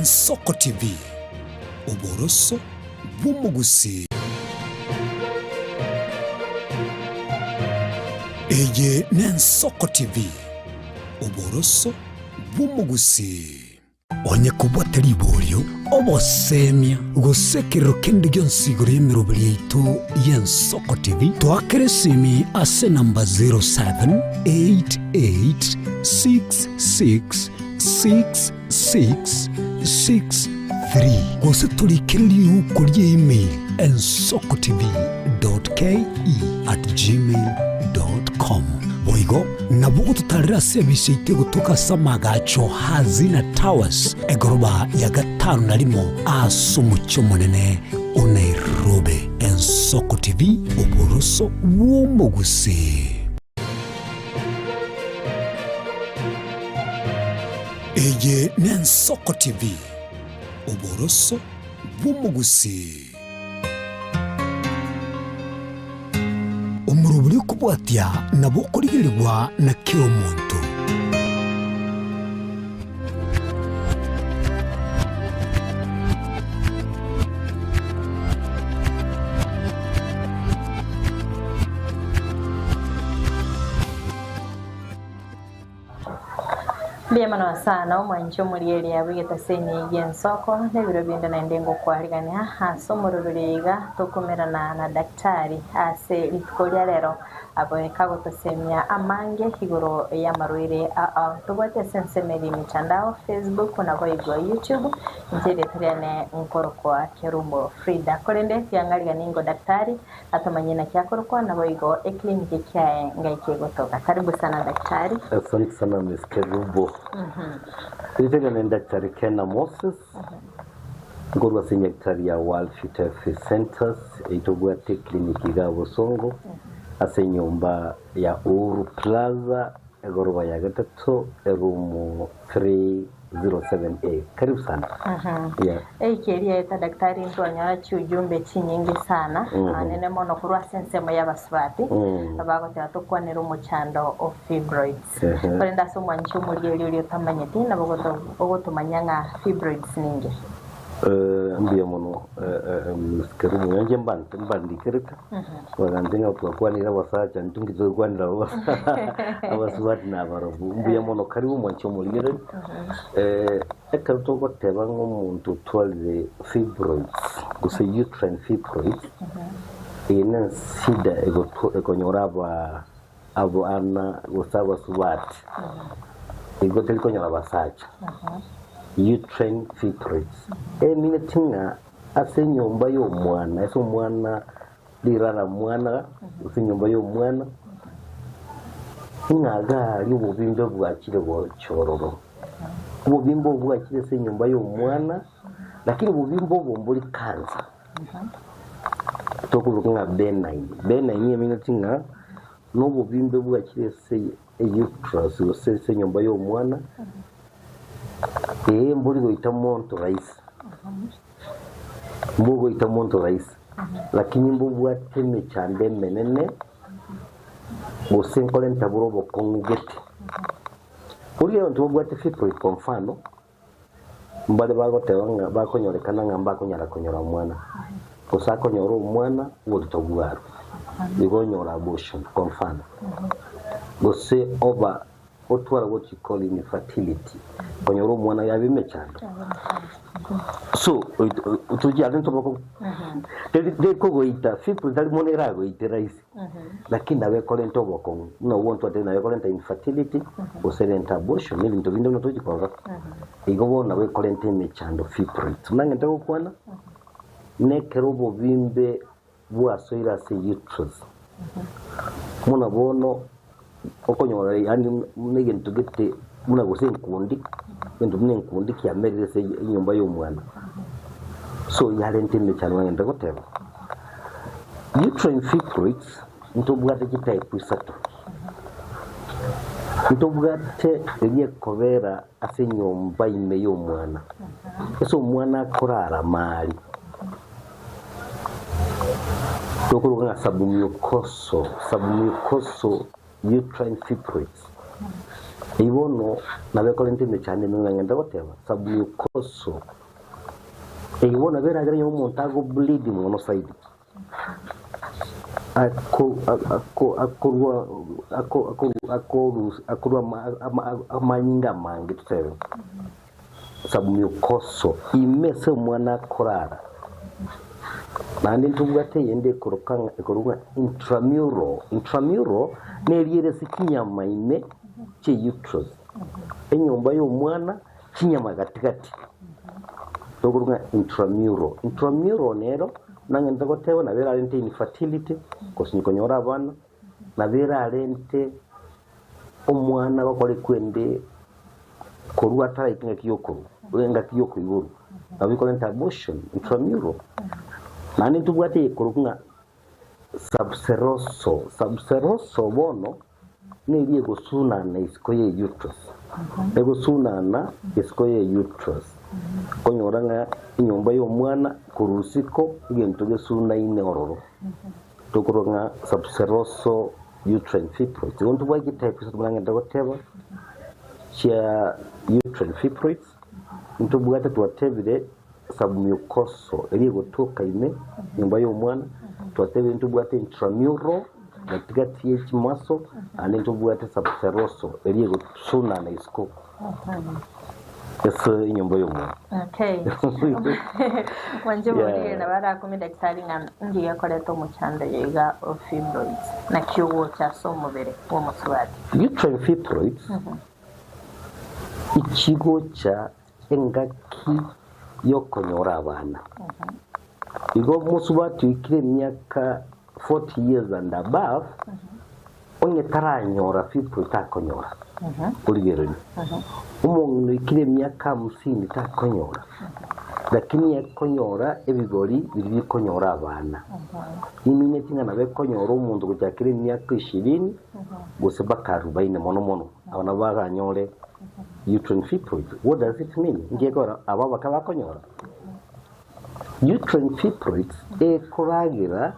Nensoko TV uboroso bw'umugusi. Eye Nensoko TV uboroso bw'umugusi. Onye kubwata libolyo obosemya gusekero kindi gyonsiguro y'emirobiri yaitu y'Ensoko TV twakeresimi ase namba 0788666663 gose tulikiriri ukuri email ensokotv.ke@gmail.com. Boigo nabugo tutarira service itego tukasamaga hazina towers egoroba ya gatanu narimo asumucyo munene Nairobi. Ensoko TV uboroso bw'umugusi. Eye Nensoko TV uboroso bw'umugusi. Umuruburi kubwatya nabo kurigirirwa na kiro muntu. Biyamano sana omwanjo muliyeli abigeta seni y'Ensoko n'ebiro binda na ndengo kwaliganya haso murubiriga tokumerana na daktari ase litukolya lero aboneka gotosemya amange higoro ya marwire tubate sensemeri mitandao Facebook na voigo YouTube njere triane nkorokwa kerumbo Frida kolende yangalia ningo daktari atomanyina kyakorokwa na voigo ekliniki kyae ngaike gotoka. Karibu sana daktari. Asante sana Miss Kerumbo. Nitega na daktari Ken Moses. Ngorwa daktari ya World Fit Centers itogwate kliniki ga Bosongo. Ase nyumba ya Uru Plaza egorwa ya gatatu room 307A. Karibu sana. Keria eta daktari ntwanya cyujumbe kinyingi sana nene mono kurwa sensemo y'abaswati abagotera tukwanira umucando of fibroids. Kwenda so mwancho muri tamanyeti nabogotomanya nga fibroids ningi. Ndiye mono Kerumbo yanje mbandikirika wagandenga twakwanira basacha ntungizo kwanira abaswati n'abarobu mbuye mono karibu mwancho muri ekaruto goteba nk'umuntu twalize fibroids gusa uterine fibroids ina sida egonyora abo ana gusaba swati igoteli konyora basacha uterine fibroids mine tinga ase nyumba y'omwana ese omwana lirara mwana ase nyumba y'omwana ngaga y'ububimbe bwakire bw'chororo ububimbo bwakire se nyumba y'omwana lakini ububimbo bombuli kanza tokuvuga benign mine tinga n'ububimbe bwakire se uterus se nyumba y'omwana mburi goita monto rais lakini mbubu ateme chande menene bosenkole ntaburo bokongete uriyo ntubu ate fibroid kwa mfano mbale bagotewanga bakonyorekana ngamba konyora mwana kusako nyoro mwana wotogwaru bigonyora abortion kwa mfano bose over what you call infertility konyoro mwana yabime cyane so tuji to bako de ko goita fibroid dali monera goita raisi lakini nawe kolento bako no want to na kolenta infertility oselenta abortion ni bintu bindi no tuji kwa igobo nawe kolenta imechando fibroid nange ndako kwana nekerobo bimbe bwasoira se uterus muna bono okonyora yani negen tugete muna gosenkundi bintu binenkundi kyamerere se inyumba y'omwana so yarente cyane ngenda goteba uterine fibroids ntobwate type 3 ntobwate ebiye kobera ase nyumba ime y'omwana eso omwana korara mali tokuruga sabumyokoso uterine fibroids ibono nabe kolente cyane ngenda goteba sabumyokoso Eibona vera agere umuntu ago bleeding mono side. Amanyinga mangi tutero. Sabu mukoso imese mwana korara. Nandi ntubwate yende korokanga intramural neriyere sikinyama ine che uterus. Enyomba yo mwana kinyama gatigati. Tokurunga intramural nero nangenda gotewa na vera rente infertility kosinyikonyora abana na vera rente omwana bakore kwende korwa tara ikinga kiyokuru wenga kiyoko yuru abikore abortion intramural nani tubwate korunga subseroso bono niriye gusuna na iskoye uterus egusuna na iskoye uterus konyoranga inyomba yo mwana kurusiko igento gesuna ine ororo tokuronga subseroso uterine fibroids onto bwagi type sotumanga ndagoteba cha uterine fibroids into bwata twatebire submucosal eri gotoka ine nyomba yo mwana twatebire into bwata intramural gatigati y'ekimaso ane into bwata subseroso eri gosuna na isko Eso inyomba yo mwana. Okay. Wanje muri na barakumi daktari ngiye koreto mu cyanda yiga of fibroids na kiwo cya somubere wo musubati. Uterine fibroids. Ikigo cha engaki yo konyora abana. Igo musubati ikire myaka 40 years and above. Onye taranyora fibroid takonyora. Uligeroni. Umuntu ikire myaka 50 takonyora. Lakini yakonyora ebigori biri konyora abana. Iminye tingana bekonyora umuntu kujakire myaka 20 gose bakarubaine mono abana baganyore uterine fibroid. What does it mean? Ngegora ababa kabakonyora. Uterine fibroid ekuragira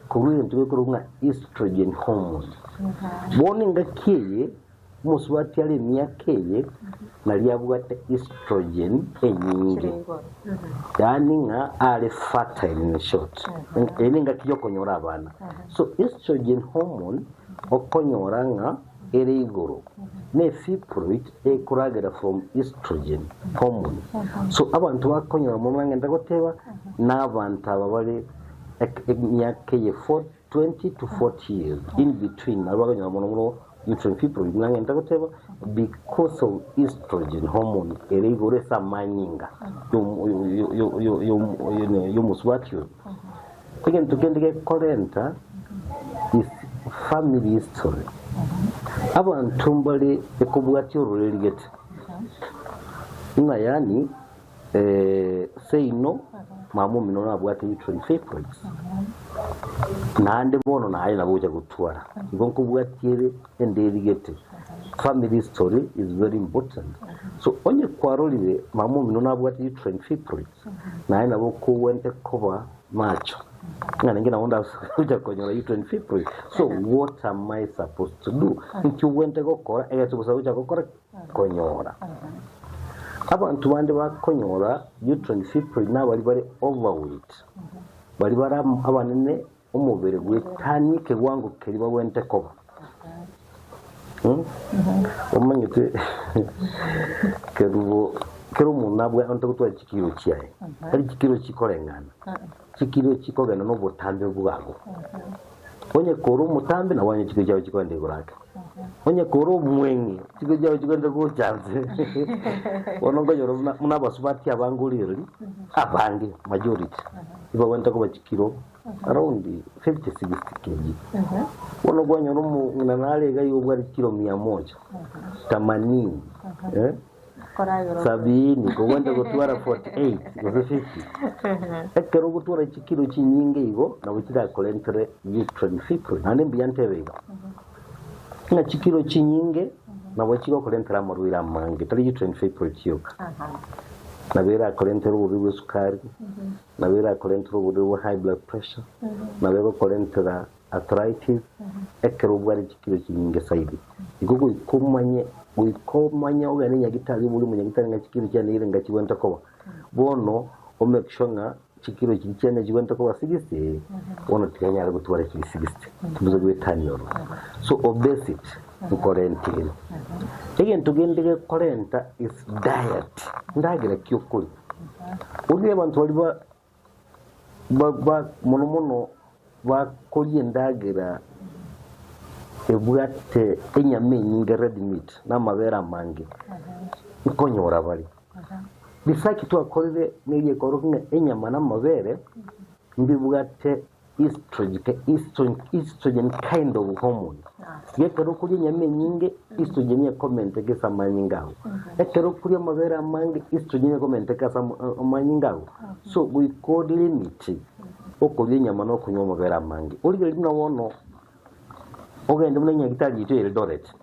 kuruntu kurunga estrogen hormone. Bone ngakeye muswati ali myakeye naliyabwate estrogen enyingi. Yani nga ale fertile in short. Eninga kiyokonyora abana. So estrogen hormone okonyora nga ere igoro. Ne fibroid ekuragira from estrogen hormone. So abantu bakonyora mu mwanga ndagoteba n'abantu ababali myakeye 20 to 40 years in between abaganya mono uterine fibroid nangenda guteba because of estrogen hormone erigore samanyinga yo muswatyo again tugende korenta is family history abantu mbali ekubwatyo rurerigete ina yani say no mamu minona abwate uterine fibroids nande bono naye nabuja gutwara ngonko bwatire enderigete family history is very important so onye kwarolire mamu minona abwate uterine fibroids naye nabo ko wente koba macho ngana ngina onda kuja konyora uterine fibroids so what am I supposed to do nti wente gokora egatsubusa kuja gokora konyora abantu bande bakonyora uterine fibroid nabali bari overweight bali bara abanene umubere gwetanyike gwangu keriba wente koba omanyite kero munabwe onto kutwa chikiro chiaye ari chikiro chikorengana chikiro chikogana no botambe bwago onye koro mutambe na wanye chikiro chawe chikwende gorake onye koro mwengi chikiro chawe chikwende go chanze onongo yoro muna basubati abanguliro abangi majority iba wenta ko chikiro around 50-60 kg wono gwanyo no munanale ga yobwa kilo 100 80 sabini ko wenda gutwara 48 50 ekero gutwara chikiro chinyinge igo na bukira kolentre uterine fibroid nande mbiyantebega na chikiro chinyinge na bukira kolentra morwira mange tari uterine fibroid yoka na vera kolentra ubu sukari na vera kolentra ubu high blood pressure na vera kolentra arthritis ekero bwari chikiro chinyinge saidi igugu ikomanye ogane nyagitari muri munyagitari ngachikiro cyane irenga kibonta koba bono o make sure nga chikiro chichene chikwenda kwa 60 ono tikanyala kutwala chili 60 tubuza kwetanyoro so obesity quarantine again tugendeke quaranta is diet ndagira kyokuri uri abantu bali ba mono bakoliye ndagira ebwate enyame nyinga red meat n'amabera mangi ikonyora bali bisaki tu akorere n'iye korokinga enyama n'amabere mbibwate estrogen kind of hormone yekero kuri nyame nyinge estrogen ya comment ke samanyingawo ekero kuri amabere mangi estrogen ya comment ke samanyingawo so we could limit okuri nyama no kunywa amabere mangi uri lina wono ogende munenya gitali ito Eldoret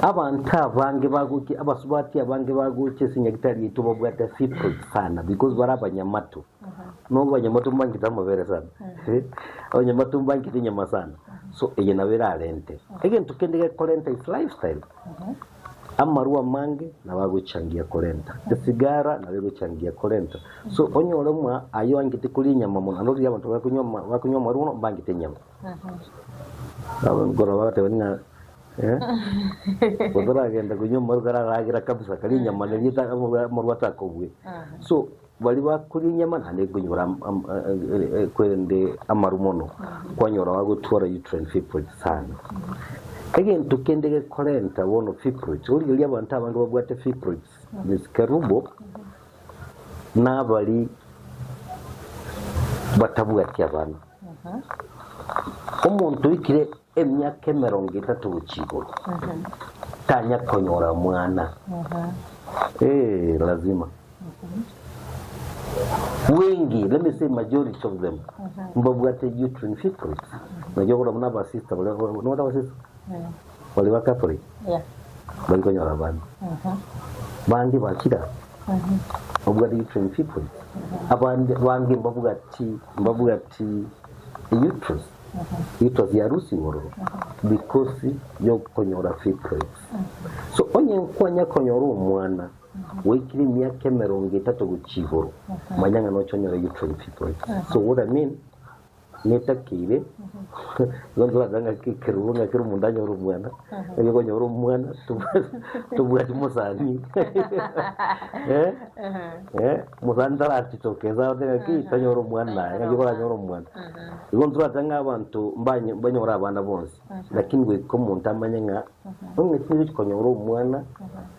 abantu abange baguki abasubati abange baguki sinya gitali ito babwata fipro sana because barabanyamato no banyamato mbangi tamavere sana abanyamato mbangi tinyama sana so eye nabera rente again tukendeke korenta is lifestyle amarua mange na baguchangia korenta sigara na baguchangia korenta so onyole mwa ayo angiti kuli nyama mona no ya abantu bakunywa maruno mbangi tinyama ngora wate wena kodora agenda kunywa marugara ragira kabisa kali nyama nilita marwata kobwe so bali bakuri nyama nane kunyura kwende amarumono kwanyora wagutwara uterine fibroid sana again tukendeke korenta wono fibroid uri abantu abange babwate fibroid niskerubo nabali batabwati abana umuntu ikire emyaka 30 bukigo tanya konyora mwana lazima wengi let me say majority of them mbabwate uterine fibroid najogora mna ba sister no ba sister wale wakapori bali konyora bana bandi bakira mbabwate uterine fibroid abandi wangi mbabwati uterus uterus ya rusi ngoro because yo konyora fibroid so onye kwanya konyora umwana wikiri myaka 30 guchigoro manyanga no chonyora uterine fibroid so what I mean netakire ngondo danga kikirunga kiru mundanya uru mwana yo konyora umwana tubwati musani musandara atitokeza odega ki tanyora umwana yo konyora umwana ngondo danga abantu banyora abana bonse lakini we komunta manyanga onge tiri konyora umwana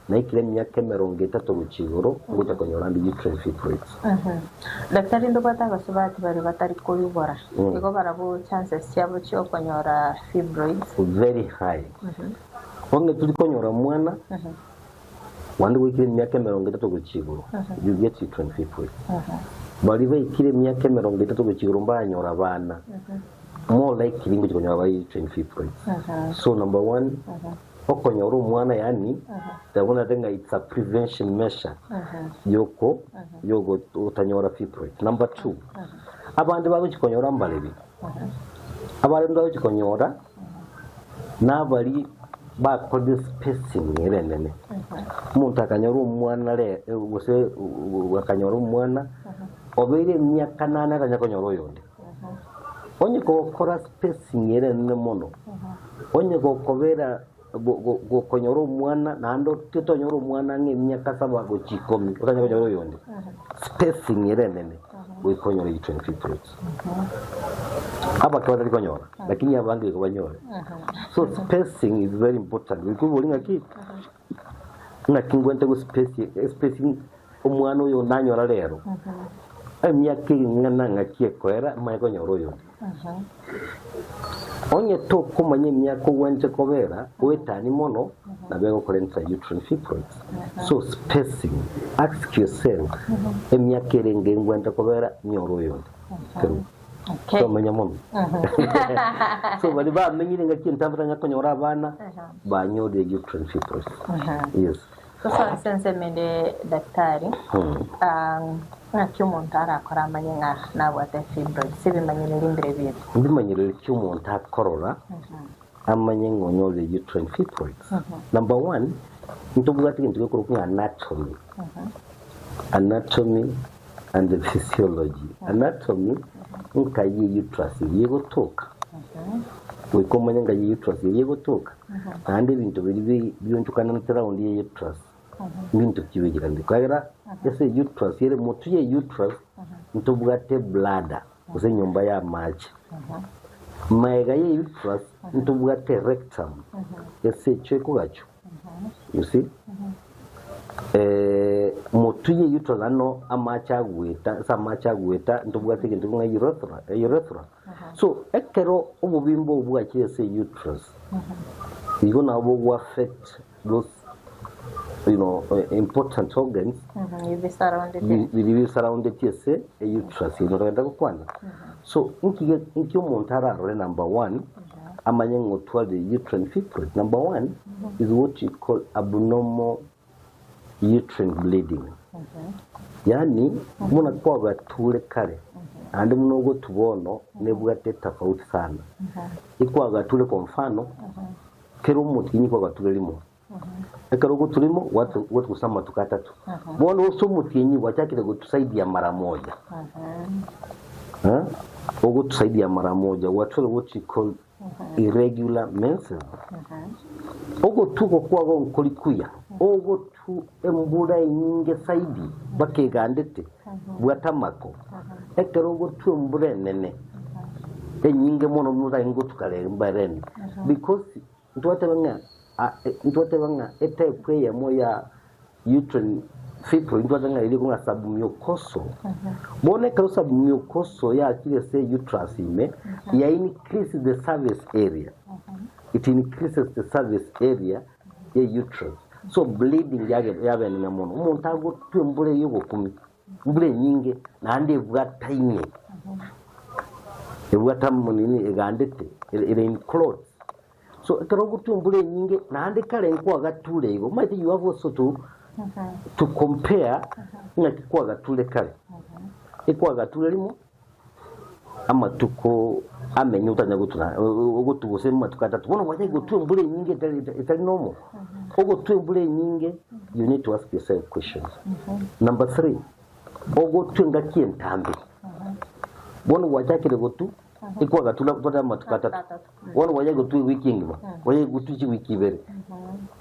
naikire myaka 30 guchigoro nguta konyora ndi uterine fibroid daktari ndobata basubati bari batari kuyubora iko barabo chances cyabo cyo konyora fibroids very high onge turi konyora mwana wandi wikire myaka 30 guchigoro you get uterine fibroid bali wikire myaka 30 guchigoro mbanyora abana more likely ngo konyora uterine fibroid so number 1 okonyora umwana yani ndabona denga it's a prevention measure yoko utanyora fibroid number 2 abandi bagukonyora mbalebi abandi bagukonyora nabali bakode spacing erenene umuntu akanyora umwana le ubuse akanyora umwana obere myaka 8 akanyakonyora oyonde onye ko kora spacing erenene mono onye ko kobera konyora umwana nando titonyora umwana ngemyaka 7 guchikomi utanyakonyora oyonde spacing erenene wikonyora uterine fibroid abakwa bari konyora lakini abange ko banyora so spacing is very important wikubulinga ki nakingwente go spacing umwana uyo nanyora lero emyaka ngana ngakiekora mayikonyora oyo onye to kumanye myaka wanje kobera wetani mono nabego korenza uterine fibroid so spacing ask yourself emyaka renge ngwende kobera nyoro yo so manya mono so bali ba menyire ngaki ntambira ngakonyora abana banyode uterine fibroid yes sasa sense mende daktari umuntu arakora amanye nabwate fibroid sibimanyire limbere bibi ndimanyire umuntu akorora amanye ngonyole uterine fibroid number 1 ntubwati ngiye kurukunya anatomy anatomy and the physiology. Anatomy nkayi uterus yegotoka. Wekomanya ngayi uterus yegotoka. Ande bintu biri byonchukana na round ye uterus. Bintu kibigirande. Kwagira ese uterus yere mutu ye uterus ntubwate bladder uze nyumba ya maji. Maega ye uterus ntubwate rectum. Ese cheko gacho. You see? Mutu ye uterus ano amacha gweta ntubwate kintu nga urethra. So ekero obubimbo obwakire se uterus. You na obo affect those important organs. Be surrounded. Be surrounded yes a uterus inoenda kukwana. So inki umuntu ararore number 1 amanyengo toward the uterine fibroid. Number 1 is what you call abnormal uterine bleeding. Yani muna kwa gatule kale andi munogo tubono nebwate tofauti sana. Ikwa gatule kwa mfano kero mutinyi kwa gatule limo. Ekero gutulimo watu kusama tukatatu. Bono usumutinyi wachakire gutusaidia mara moja. Ogo tusaidia mara moja watu what you call irregular menses. Ogo tuko kwa nkolikuya. Ogo tu embura nyinge saidi bakegandete bwatamako. Ekero ogo tu embura nene. Nyinge mono muza ingo tukale mbareni because ntwatebanga etype ya moya uterine fibroid ntwatanga ili kunga submucoso bone ka submucoso ya kile se uterus ime ya increase the surface area. It increases the surface area ya uterus, so bleeding yabe ni mono umuntu ago twembure yugo kumi mbure nyinge na ande bwata inye ebwata munini egandete ire in clothes. So karogo tumbule nyinge na ande kale kwa gatule igo might you have also to compare na kwa gatule kale ikwa gatule limo ama tuko amenyuta nyagutuna ogo tugosema tukata tubono waje gutumbule nyinge itali nomo ogo tumbule nyinge you need to ask yourself questions. Number 3 ogo tunga kientambe bono wajake gotu ikwa gatula kutoka matukata wana waje gutu wiki ngima waje gutu wiki bere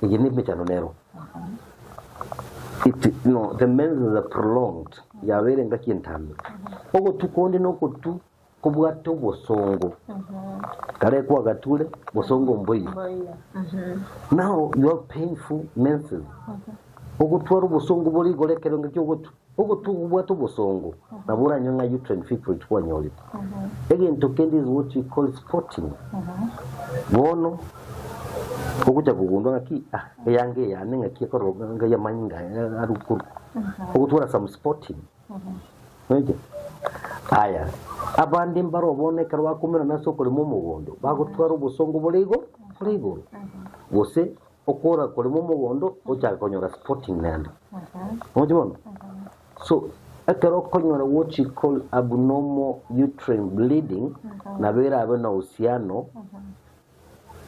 kigeni mechano nero the menses are prolonged ya bere ngaki entambe ogo tukonde no kutu kubwato bosongo kale kwa gatule bosongo mboyi. Now you have painful menses ogo twaro bosongo boli golekero ngaki ogo tubwato bosongo nabura nyonga uterine fibroid kwa nyoli. Again to is what we call spotting. Bono okuja kugundo ngaki yange yanenga kiko nga yamanyinga arukuru okutura some spotting. Nje aya abandi mbaro bone karwa kumena naso kuri mu mugondo bagutwara ubusongo boligo bose okora kuri mu mugondo ochakonyora spotting nande. Mujibona. So akero konyora what you call abnormal uterine bleeding na bera abana usiano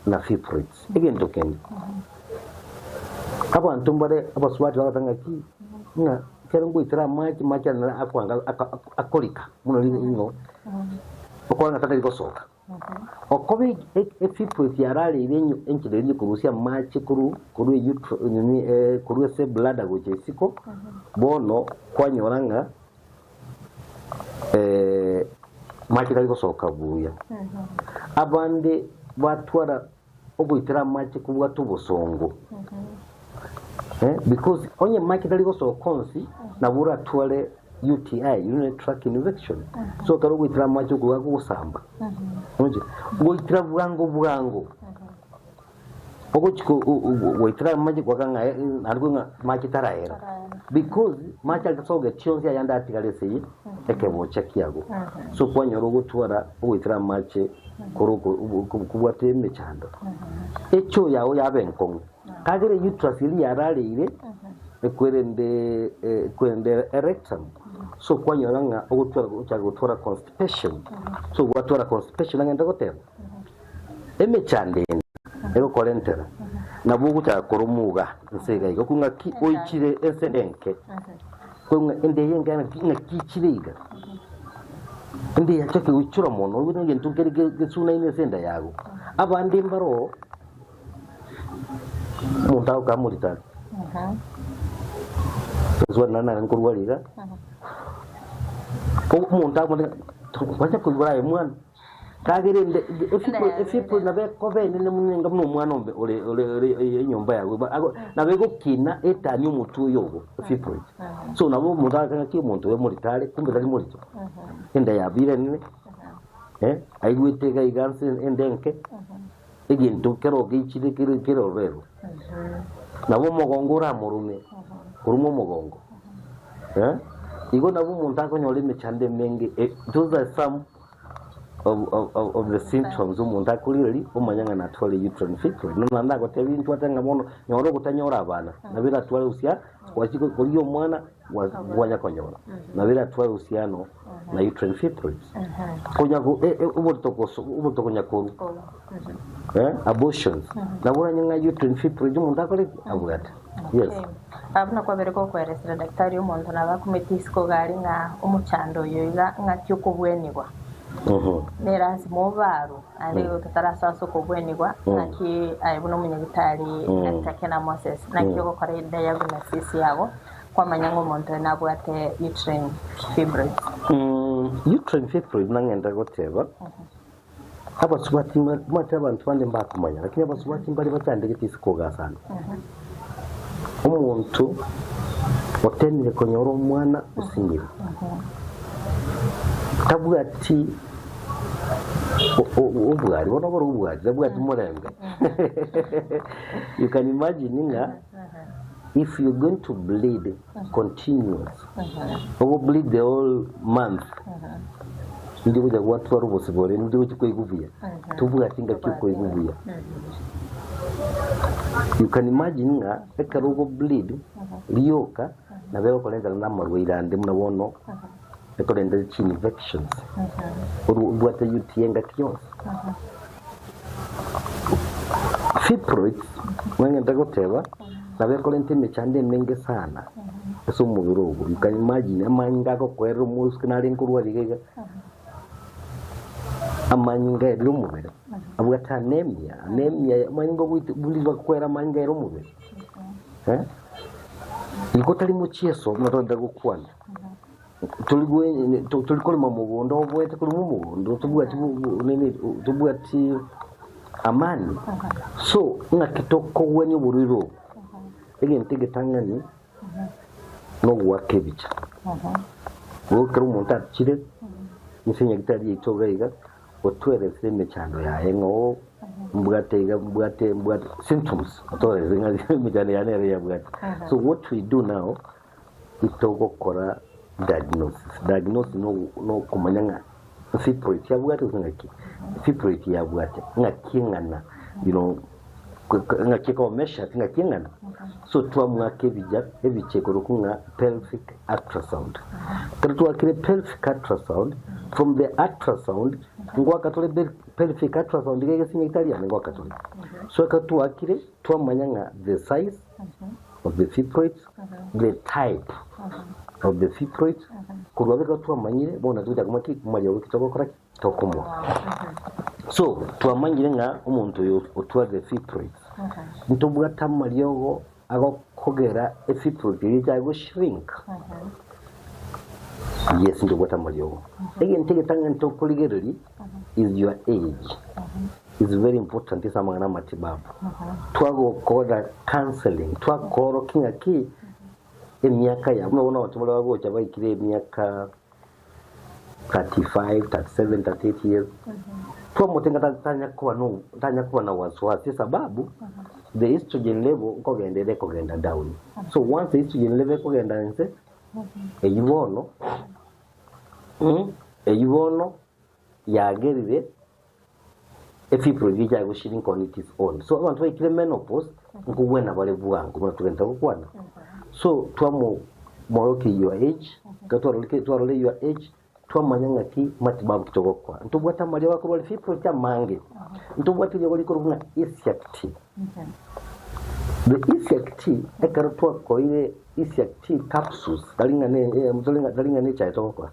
na fibroids. Again token abantu mbare abaswati batanga ki nga kerengo itira machi na akwanga akolika muno lingo okwanga tatali kosoka okobe fibroids yarali ibenyo enchile ni kurusia machi kuru uterine kuru se bladder goche siko bono kwanyoranga machi kali kosoka buya abande batwara obuyitira machi kubwa tubosongo because onye machi kali kosoka konsi na bura twale UTI, urinary tract infection. So karo buyitira machi kubwa kusamba onje buyitira bwango ogo chiko buyitira machi kwa kanga argunga machi taraera because machi alitosoga chionzi yanda atikalese ekebo chakiago. So kwa nyorogo twara buyitira machi koroko kubwate mechando echo yawo yabenkong kagere uterus ili yarale ile kwende erectum. So kwa nyoranga ogutwara constipation. So watwara constipation ngenda gotera emechande ego kolentera nabugu cha korumuga nsega iko kunga ki oichire esenenke ko ende yenga na kichiriga ende yachake uchura mono uno yentu kere suna ine senda yago abandi mbaro muntao kamulita zwana na nkurwaliga ko muntao mo kwacha kugura mwana kagere efipo na be kobe ne munenga muno mwana ombe ole nyomba yawe na be gukina etani umutu yogo efipo so nabo mudaga ki umuntu we muri tare kumbe dali muri enda yabire nene aigwitega iganse endenke egintu kero gichire kero rero nabo mogongora murume kurumo mogongo igo nabo umuntu akonyole mechande menge those are some of the symptoms umuntu akuliri umanyanga na twale uterine fibroid nanda ko tebintu atanga mono nyoro kutanyora abana nabira twale usia wachiko kuliyo mwana wanya konyora nabira twale usiano na uterine fibroid konya ko uburto konya ko abortions nabura nyanga uterine fibroid umuntu akole abugata yes abuna kwa bereko kweresera daktari umuntu nabakumetisiko gari nga umuchando yoiga ngakyo kubwenirwa neransi mobaro ale utatarasaso kubwenirwa naki ayibuno munyagitari nakakena Moses nakyo gukora diagnosis yago kwa manyango umuntu nabwate uterine fibroid uterine fibroid nangenda goteba abasubati mate abantu bande mbakumanya lakini abasubati mbali batandike tisiko gasana umuntu otenire konyoro mwana usinyira tabwati ubwari bona boro ubwari tabwati murembe you can imagine if you're going to bleed continuous or bleed the whole month ndi buja watu waro bosibore ndi buja kwiguvia tubwati ngakyo kwiguvia you can imagine ekarugo bleed liyoka na bego kolenza na marwirande munabono ekolenda chin infections ubwate yutienga kyose fibroid mwenye ndagoteba na bego kolente mechande menge sana eso mubirugo you can imagine amanga ko kwero muskinali nkurwa ligega amanga lumubere abwata anemia mango bulizwa kwera manga lumubere nikotali muchieso natonda gukwana tulikole mamugondo obwete kuli mumugondo tubwati amani so ngakitoko wenye buriro egentege tangani no wakebicha wokero umuntu akire nisenya gitari yitogaiga otwerese mechando yae ngo mbwate symptoms otwerese ngali mejane yanere yabwate so what we do now itogo kora diagnosis no kumanyanga fibroid yabwate ngaki fibroid yabwate ngakingana you know ngakiko mesha ngakingana so twamwake bija ebicheko rukunga pelvic ultrasound kretu akire pelvic ultrasound from the ultrasound ngwa katole pelvic ultrasound ngeke sinya Italian ngwa katole so katu akire twamanyanga the size of the fibroid the type of the fibroid kurwabeka twamanyire bona tuja kumaki kumanya wikitoko kora tokomo so twamanyire nga umuntu yo otwa the fibroid ntobwa tamalyogo agokogera fibroid irijago shrink yes ntobwa tamalyogo again take tanga ntokuligereri is your age is very important isa mwana matibabu twago koda counseling twakoro kingaki emyaka ya unaona watu wale wago chaba ikire miaka 35 37 38 years twamotenga tanya kuwa na wasiwasi sababu the estrogen level kogenda down so once the estrogen level kogenda nse eyibono yagerire fibroid yago shirin on its own so abantu bakire menopause nkubwena bale bwangu batugenda gukwana so twamo moroki your age twarole your age twamanyanga ki matibabu kitogokwa ntubwata mali wako wali fibroid ya mange ntubwata ile wali koruna isyact the isiac tea ekarotwa ko ile isiac tea capsules dalingane dalingane cha itoko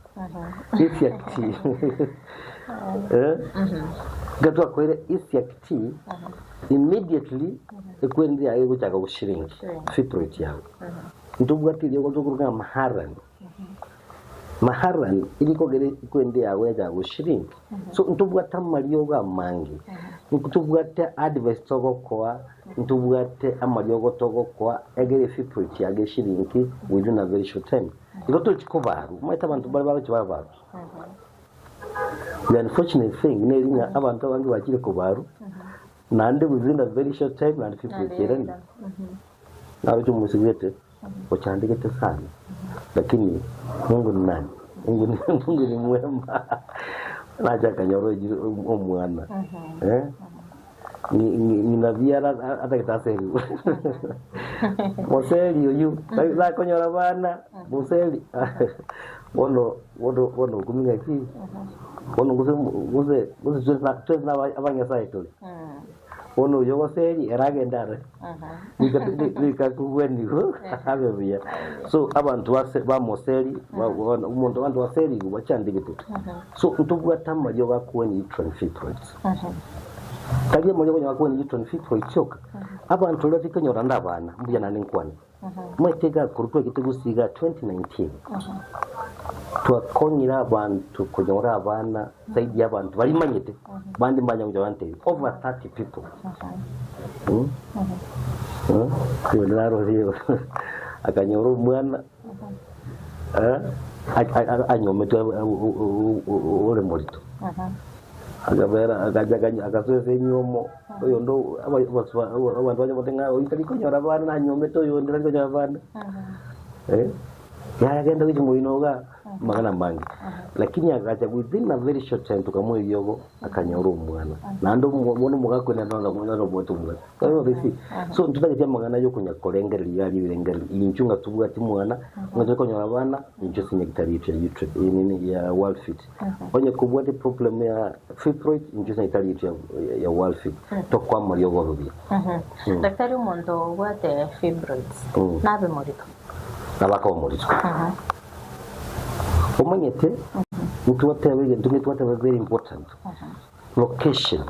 isiac tea gatwa ko ile isiac tea immediately ekwende ayo kuchaka kushiringi fibrate yawo ndubwatile kuzokuruka maharan iliko gere kwende yawe ya gushiringi so ntubwata mariyoga mangi ntubwata advice togo kwa ntubwate amariyogo togo kwa egere fibrate ya geshiringi within a very short time igoto chikovaru maita abantu bari bachibaru the unfortunate thing nelinga abantu abangi bakire kubaru nande within a very short time and fibrate yerani nawe tumusigete ochandikete sana lakini Mungu ni nani? Mungu ni mwema. Naja kanyoroji omwana. Ni nabiara hata kitaseri. Moseli yu la konyora bana, moseli. Wono kuminga ki. Wono guze tuna abanya saito. Wono yogo seri eragenda. Nikakubweni ho abebya. So abantu ba moseli umuntu abantu waseli bacyandigite. So ntubwata amayo bakubweni transfibrate. Kagiye muri byo bakubweni transfibrate cyoka. Abantu bafikanyora ndabana mbiyana n'inkwani. Mwetega kurutwe kitegusiga 2019. Twakonyira abantu kunyora abana zaidi y'abantu bari manyete bandi manyanja bante over 30 people. Kularo hiyo akanyoro mwana anyometwa ore morito agabera agajaganya akasese nyomo oyo ndo abantu baje botenga oyitali konyora bana anyometo yo ndali konyora bana ya agenda kujimoinoga magana mangi lakini akaja within a very short time tukamwe yogo akanyoro mwana nando mubono mugako nanda kumwana roboto mwana so bisi so tutakaje magana yo kunya kolengeri yali birengeri inchunga tubuga ti mwana ngaje konyora bana incho sinye kitari ya YouTube nini ya World Fit onye kubwa the problem ya fibrate incho sinye kitari ya World Fit to kwa mariyogo rubi daktari umuntu wate fibrate nabe morito nabaka omurito omanyete ntwatebe very important location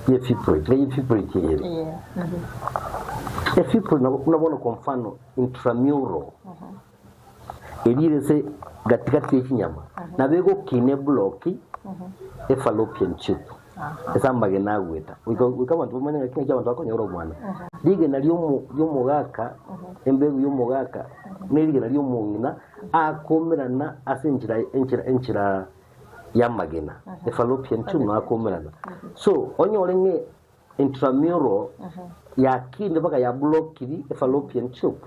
ye fibrate yeye ye fibrate unabona kwa mfano intramural elirese gatikati y'ikinyama nabego kine bloki fallopian tube esambage nagweta wikabantu bumanya kinga cy'abantu bakonyora mwana lige naliyo mugaka embegu y'umugaka nelige naliyo mungina akomerana asenjira yamagena fallopian tube nakomerana so onyorenge intramural yakinde baka ya blockiri fallopian tube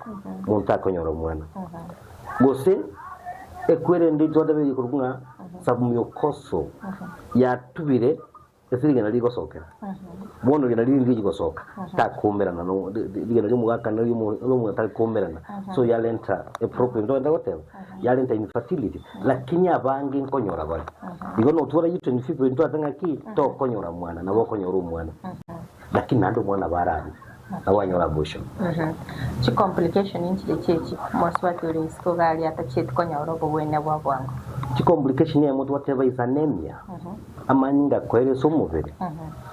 muntu akonyora mwana bose ekwere ndito dabe kurunga submucoso ya tubire esirige nali gosokera bono gena lingi gosoka ta komerana no dige nali mugaka nali mu ta komerana so ya lenta a problem ndo ndagote ya lenta infertility lakini abangi nkonyora bali digo no tura yitu ni fibre ndo atanga ki to konyora mwana na bokonyora mwana lakini nando mwana barani abanyora busho chi complication inchi de chechi mwaswati risko gali atacheti konyora bwene bwabwangu chi complication ya mtu whatever is anemia amanyinga kwere somubere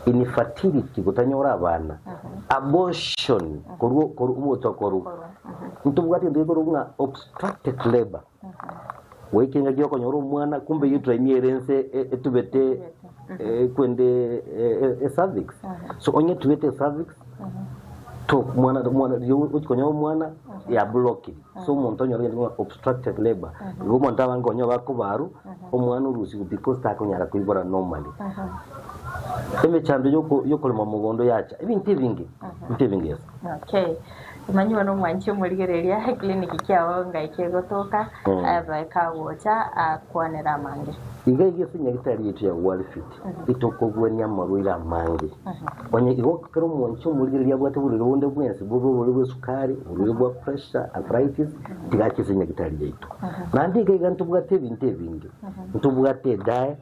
infertility gutanyora abana abortion koru umutokoru ntubwati ndiko runga obstructed labor wekinga giyo konyora umwana kumbe yutra imierense etubete kwende cervix so onye tubete cervix to mwana yo ukonyora umwana ya block so umuntu onyora obstructed labor ngomo ndabango nyoba kubaru umwana urusi because takonyara kwibora normally eme chando yoko lema mugondo yacha ibintu bingi yes okay manyo no mwanche muligereria clinic kyawo ngaikegotoka aba kawocha akwanera mange igege sinya gitari yetu ya World Fit itokogwenya marwira mange onye igo kero mwanche muligereria bwate buri bonde bwensi bwo sukari bwo pressure arthritis tigache sinya gitari yetu nandi igega ntubwate bingi ntubwate dye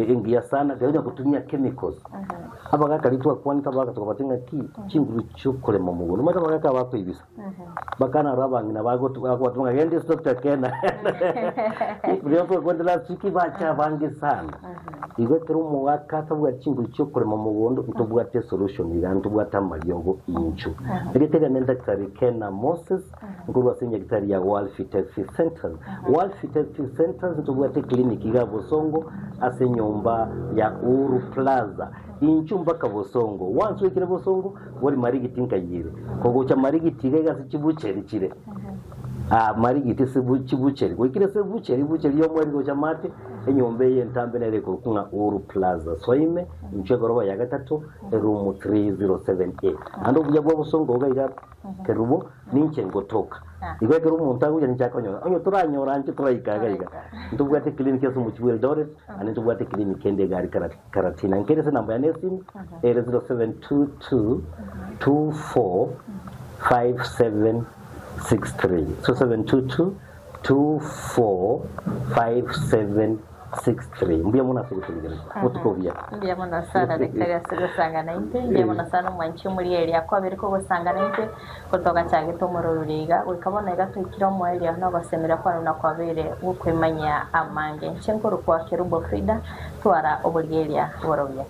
ingia sana kwa kutumia chemicals abaga kalitwa kwanta baga tukabatinga ki chinguru chukole mu mugondo mata baga bako ibisa bakana rabangina bago tukatunga gende stop kena ibyo ko kwenda chiki bacha bange sana igwe kero mu wakata bwa chinguru chukole mu mugondo tubwate solution irantu bwata maliongo inchu ngetega nenda kari Kena Moses nguru wasenye gitari ya World Fitness Center World Fitness Center tubwate clinic ya Bosongo ase nyumba ya Uru Plaza inchumba kabosongo wansu ikire bosongo wori marigiti nkayire kogo cha marigiti gega sichibucheri chire marigiti sibucheri ko ikire sibucheri yo mwari go cha mate enyombe ye ntambe nere ko kunga Uru Plaza soime inchegoroba ya gatatu room 3078 ando buya bosongo gaiga kerubo ninche ngotoka igwe keru umuntu aguye nchakonyora onyo turanyora anchi turayikagaiga ntubwate clinic yaso mu Kibuye Eldoret ane ntubwate clinic ende gari karatina nkerese namba ya nesim 0722 24 5763 0722 24 5763 mbia muna sikutegera mutukovya mbia muna sana daktari asugusangana inte mbia muna sana mwanchi muri area kwa biriko gusangana inte kutoka cyage tomororuriga ukabona gatwikira mu area no basemera kwa na kwabere ukwemanya amange nchenkuru kwa Kerubo Frida twara obugeria borobya